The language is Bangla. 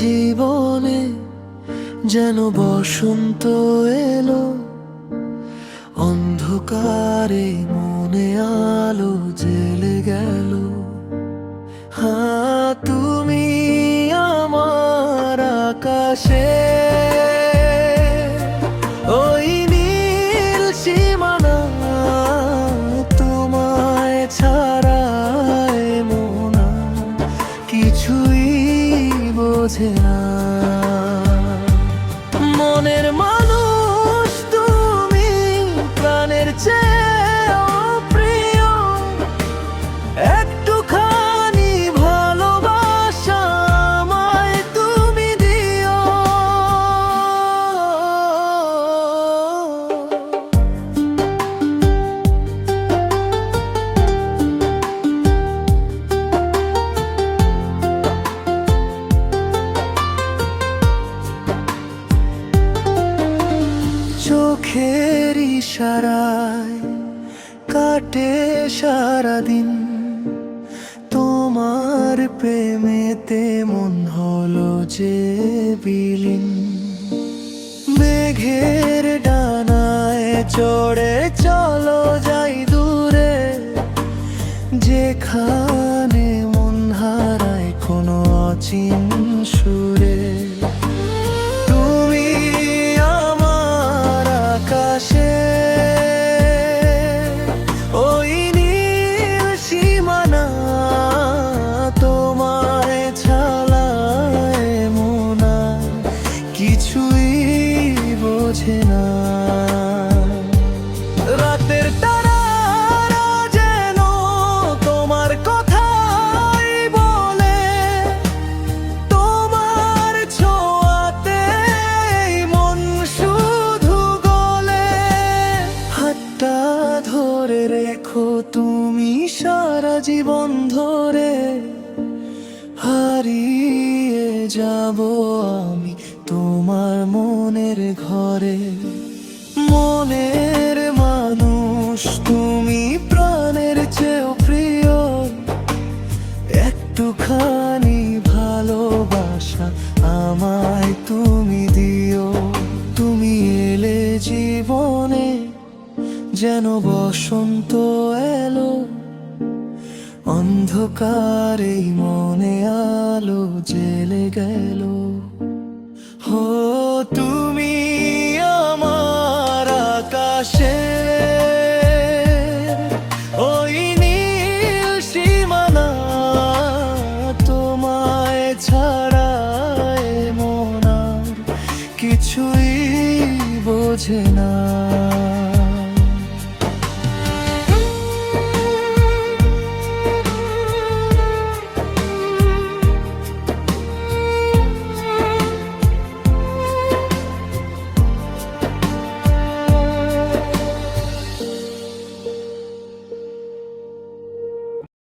জীবনে যেন বসন্ত এলো, অন্ধকারে মনে আলো জ্বেলে গেল। হ্যাঁ, তুমি আমার আকাশে, ওই নীল সীমানা, তোমায় ছাড়া এ মন কিছুই বোঝে না। মনের মানুষ তুমি, প্রাণের চেয়েও প্রিয়, একটুখানি ভালোবাসা আমায় তুমি দিও। চোখের ইশারায় কাটে সারাদিন, তোমার প্রেমেতে মন হলো যে বিলীন। মেঘের ডানায় চড়ে চলো যাই দূরে, যেখানে মন হারায় কোনো অচিন সুরে। ওই নীল সীমানা, তোমায় ছাড়া এ মন কিছুই বোঝে না। রাতের তারারা যেন তোমার কথাই বলে, তোমার ছোঁয়াতে মন শুধু গলে। হাতটা ধরে রেখো তুমি সারা জীবন ধরে, হারিয়ে যাব আমি তোমার মনের ঘরে। মনের মানুষ তুমি, প্রাণের চেয়েও প্রিয়, একটুখানি ভালোবাসা আমায় তুমি দিও। তুমি এলে জীবনে যেন বসন্ত এলো, অন্ধকারে মনে আলো জ্বেলে গেল। হো, তুমি আমার আকাশে, ওই নীল সীমানা, তোমায় ছাড়া এ মন কিছুই বোঝে না।